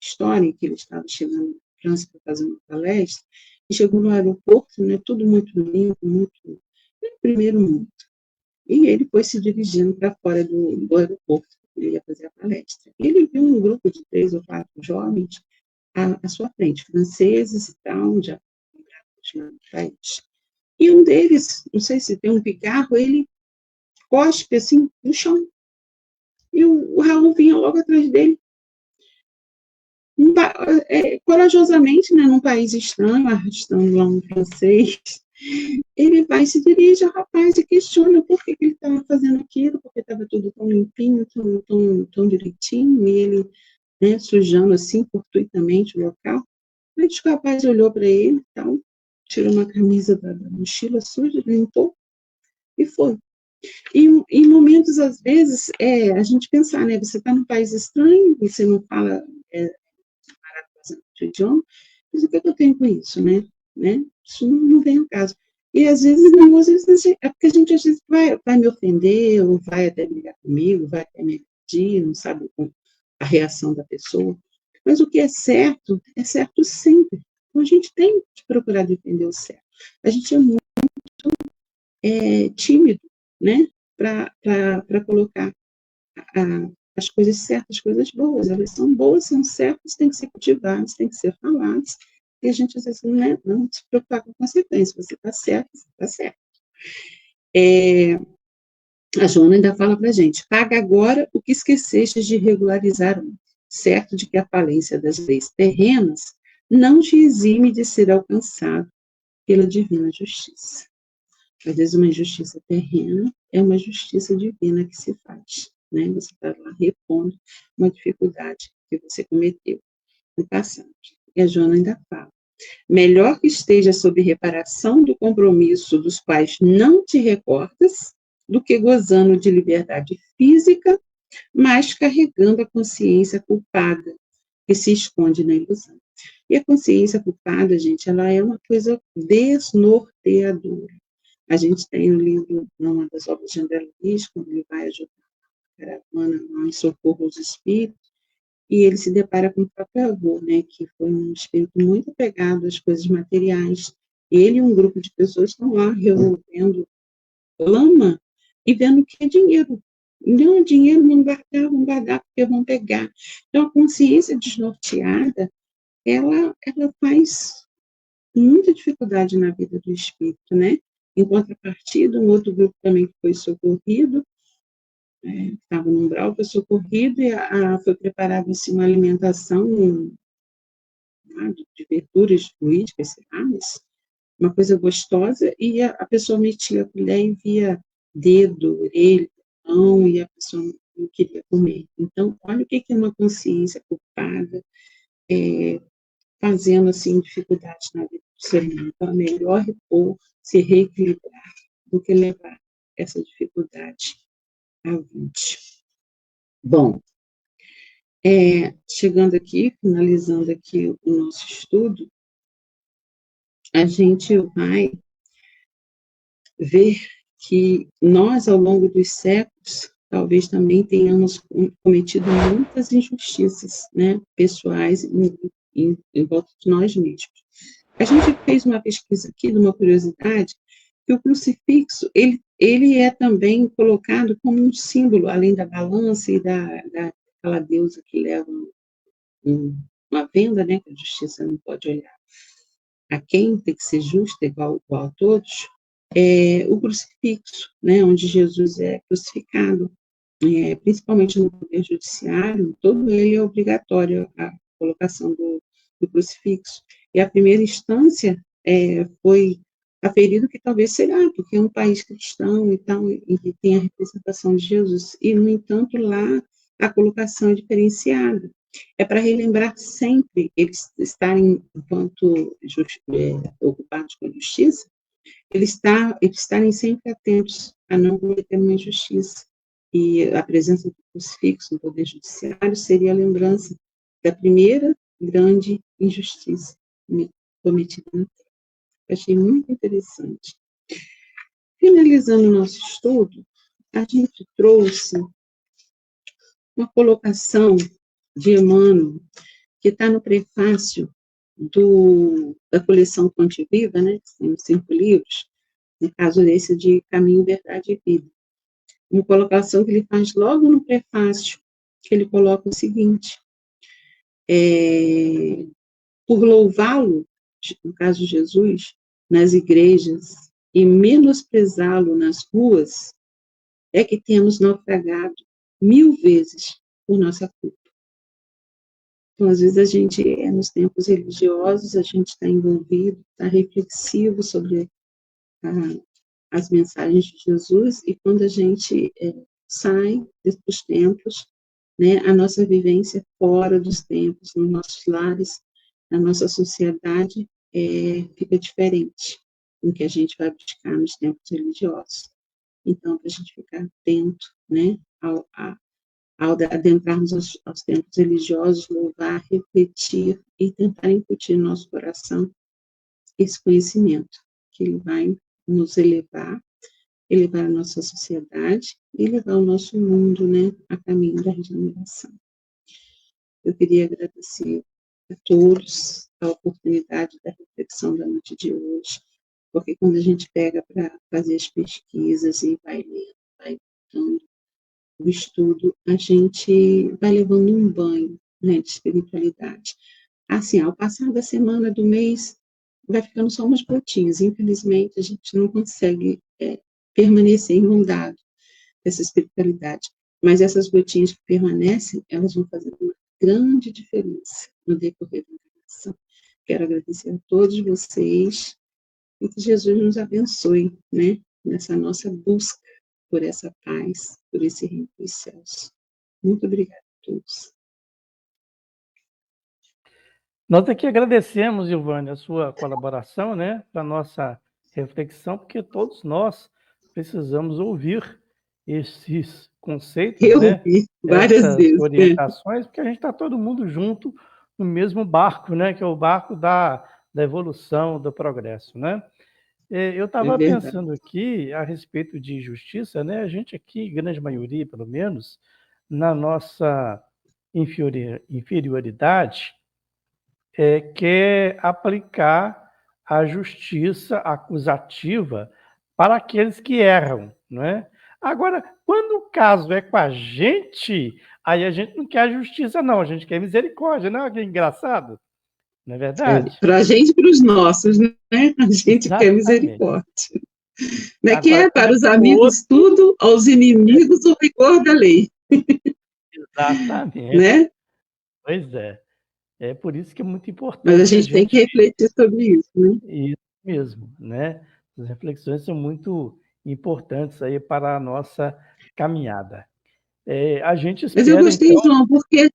história em que ele estava chegando na França para fazer uma palestra e chegou no aeroporto, né, tudo muito limpo, muito primeiro mundo. E ele foi se dirigindo para fora do aeroporto, ele ia fazer a palestra. E ele viu um grupo de 3 ou 4 jovens à sua frente, franceses e tal, já no país. E um deles, não sei se tem um pigarro, ele cospe assim no chão. E o Raul vinha logo atrás dele, corajosamente, né, num país estranho, arrastando lá um francês. Ele vai e se dirige ao rapaz e questiona por que ele estava fazendo aquilo, porque estava tudo tão limpinho, tão direitinho, e ele, né, sujando assim, fortuitamente o local. Aí o rapaz olhou para ele, então, tirou uma camisa da mochila suja, limpou e foi. E em momentos, às vezes, a gente pensar, né, você está num país estranho, você não fala o idioma, mas o que eu tenho com isso, né? Isso não vem ao caso. E às vezes, não, às vezes é porque a gente às vezes vai me ofender, ou vai até brigar comigo, vai até me agredir, não sabe a reação da pessoa. Mas o que é certo sempre. Então a gente tem que procurar defender o certo. A gente é muito tímido, né? Para colocar as coisas certas, as coisas boas. Elas são boas, são certas, têm que ser cultivadas, têm que ser faladas. E a gente, às vezes, não se preocupar com a consequência. Você está certo, você está certo. A Joana ainda fala para a gente: paga agora o que esqueceste de regularizar ontem, certo de que a falência das leis terrenas não te exime de ser alcançado pela divina justiça. Às vezes, uma injustiça terrena é uma justiça divina que se faz, né? Você está lá repondo uma dificuldade que você cometeu no passado. E a Joana ainda fala: melhor que esteja sob reparação do compromisso dos quais não te recordas, do que gozando de liberdade física, mas carregando a consciência culpada que se esconde na ilusão. E a consciência culpada, gente, ela é uma coisa desnorteadora. A gente tem um livro, numa das obras de André Luiz, quando ele vai ajudar a caravana em socorro aos espíritos, e ele se depara com o próprio avô, né, que foi um espírito muito apegado às coisas materiais. Ele e um grupo de pessoas estão lá revolvendo lama e vendo que é dinheiro. Não, dinheiro não guardar, porque vão pegar. Então, a consciência desnorteada, ela faz muita dificuldade na vida do espírito, né? Em contrapartida, um outro grupo também que foi socorrido, estava no umbral, foi socorrido e foi preparada assim, uma alimentação de verduras fluídicas, sei lá, mas uma coisa gostosa, e a pessoa metia a colher e via dedo, orelha, mão, e a pessoa não queria comer. Então, olha o que é uma consciência culpada, fazendo assim dificuldades na vida do ser humano. Então, é melhor repor, se reequilibrar, do que levar essa dificuldade avante. Bom, chegando aqui, finalizando aqui o nosso estudo, a gente vai ver que nós, ao longo dos séculos, talvez também tenhamos cometido muitas injustiças, né, pessoais em volta de nós mesmos. A gente fez uma pesquisa aqui, de uma curiosidade, que o crucifixo, ele é também colocado como um símbolo, além da balança e daquela deusa que leva uma venda, né, que a justiça não pode olhar a quem, tem que ser justa, igual a todos, o crucifixo, né, onde Jesus é crucificado, principalmente no poder judiciário, todo ele é obrigatório a colocação do crucifixo. E a primeira instância foi aferido que talvez será, porque é um país cristão e tal, e tem a representação de Jesus, e, no entanto, lá a colocação é diferenciada. É para relembrar sempre eles estarem, enquanto ocupados com a justiça, eles estarem sempre atentos a não cometer uma injustiça. E a presença do crucifixo no Poder Judiciário seria a lembrança da primeira grande injustiça cometida na Terra. Achei muito interessante. Finalizando o nosso estudo, a gente trouxe uma colocação de Emmanuel, que está no prefácio da coleção Fonte Viva, né, que tem 5 livros, no caso desse de Caminho, Verdade e Vida. Uma colocação que ele faz logo no prefácio, que ele coloca o seguinte: por louvá-lo, no caso de Jesus, nas igrejas, e menosprezá-lo nas ruas, é que temos naufragado 1000 vezes por nossa culpa. Então, às vezes, a gente, nos tempos religiosos, a gente está envolvido, está reflexivo sobre as mensagens de Jesus, e quando a gente sai dos templos, né, a nossa vivência fora dos templos, nos nossos lares, na nossa sociedade, fica diferente do que a gente vai buscar nos tempos religiosos. Então, para a gente ficar atento, né, ao adentrarmos aos tempos religiosos, louvar, refletir e tentar incutir no nosso coração esse conhecimento, que ele vai nos elevar a nossa sociedade e levar o nosso mundo, né, a caminho da regeneração. Eu queria agradecer a todos a oportunidade da reflexão da noite de hoje, porque quando a gente pega para fazer as pesquisas e vai lendo, vai dando o estudo, a gente vai levando um banho, né, de espiritualidade. Assim, ao passar da semana, do mês, vai ficando só umas gotinhas. Infelizmente, a gente não consegue permanecer inundado dessa espiritualidade. Mas essas gotinhas que permanecem, elas vão fazer uma grande diferença no decorrer da encarnação. Quero agradecer a todos vocês e que Jesus nos abençoe, né, nessa nossa busca por essa paz, por esse reino dos céus. Muito obrigada a todos. Nós aqui agradecemos, Ilvânia, a sua colaboração, né, para a nossa reflexão, porque todos nós precisamos ouvir esses conceitos, Eu né, vi várias essas vezes. orientações, porque a gente está todo mundo junto no mesmo barco, né, que é o barco da evolução, do progresso, né? Eu estava pensando aqui a respeito de justiça, né? A gente aqui, grande maioria, pelo menos, na nossa inferioridade, quer aplicar a justiça acusativa para aqueles que erram, não é? Agora, quando o caso é com a gente, aí a gente não quer a justiça, não, a gente quer misericórdia, não é? Que engraçado, não é verdade? Para a gente e para os nossos, né? A gente quer misericórdia. Não é que é para os amigos tudo, aos inimigos o rigor da lei. Exatamente. Né? Pois é. É por isso que é muito importante. Mas a gente tem que refletir sobre isso, né? Isso mesmo, né? As reflexões são muito importantes aí para a nossa caminhada. A gente espera, mas eu gostei, então... João, porque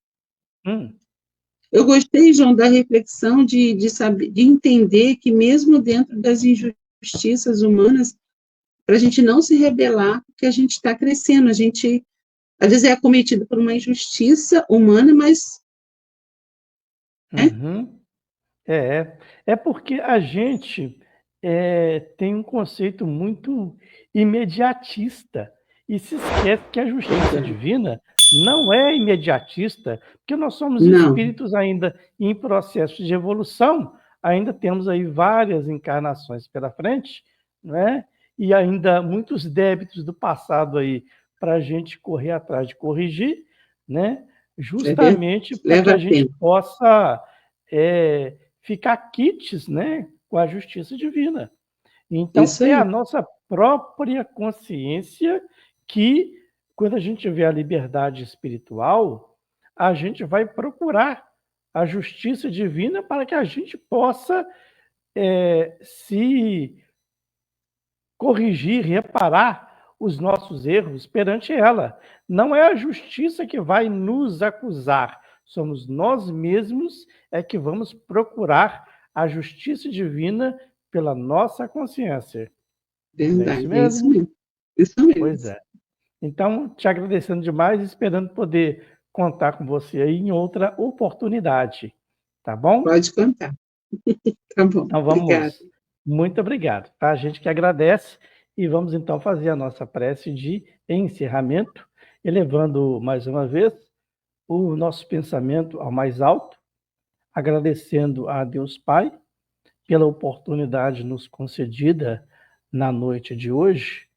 eu gostei, João, da reflexão de saber, de entender que mesmo dentro das injustiças humanas, para a gente não se rebelar, porque a gente está crescendo, a gente às vezes é acometido por uma injustiça humana, mas É porque a gente tem um conceito muito imediatista e se esquece que a justiça divina não é imediatista, porque nós somos espíritos ainda em processo de evolução, ainda temos aí várias encarnações pela frente, né? E ainda muitos débitos do passado aí para a gente correr atrás de corrigir, né? Justamente para que a gente possa ficar quites, né, com a justiça divina. Então, é a nossa própria consciência que, quando a gente vê a liberdade espiritual, a gente vai procurar a justiça divina para que a gente possa se corrigir, reparar os nossos erros perante ela. Não é a justiça que vai nos acusar, somos nós mesmos que vamos procurar a justiça divina pela nossa consciência. Verdade, é isso mesmo. Isso mesmo. Pois é. Então, te agradecendo demais, esperando poder contar com você aí em outra oportunidade. Tá bom? Pode contar. Tá bom. Então, vamos. Obrigada. Muito obrigado. Tá? A gente que agradece e vamos então fazer a nossa prece de encerramento, elevando mais uma vez o nosso pensamento ao mais alto, agradecendo a Deus Pai pela oportunidade nos concedida na noite de hoje,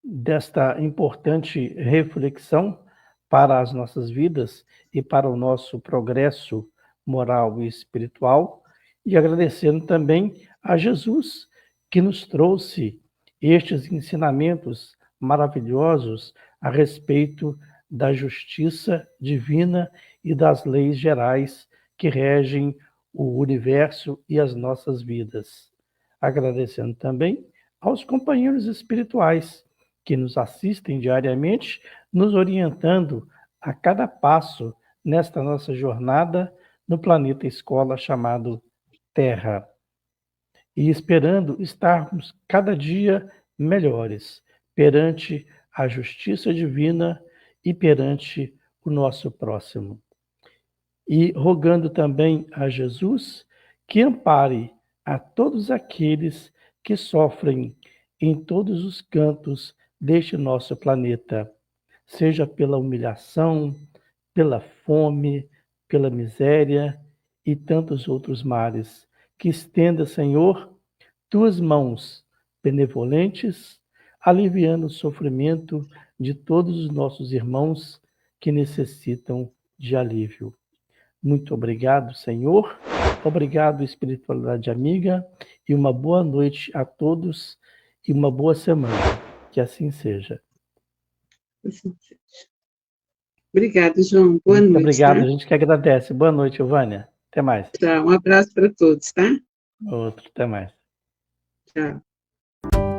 desta importante reflexão para as nossas vidas e para o nosso progresso moral e espiritual, e agradecendo também a Jesus, que nos trouxe estes ensinamentos maravilhosos a respeito da justiça divina e das leis gerais que regem o universo e as nossas vidas. Agradecendo também aos companheiros espirituais que nos assistem diariamente, nos orientando a cada passo nesta nossa jornada no planeta escola chamado Terra. E esperando estarmos cada dia melhores perante a justiça divina e perante o nosso próximo. E rogando também a Jesus que ampare a todos aqueles que sofrem em todos os cantos deste nosso planeta, seja pela humilhação, pela fome, pela miséria e tantos outros males. Que estenda, Senhor, tuas mãos benevolentes, aliviando o sofrimento de todos os nossos irmãos que necessitam de alívio. Muito obrigado, Senhor. Obrigado, espiritualidade amiga, e uma boa noite a todos e uma boa semana. Que assim seja. Assim seja. Obrigado, João. Boa Muito noite. obrigado, Tá? a gente que agradece. Boa noite, Vânia. Até mais. Tchau. Um abraço para todos, tá? Outro, até mais. Tchau.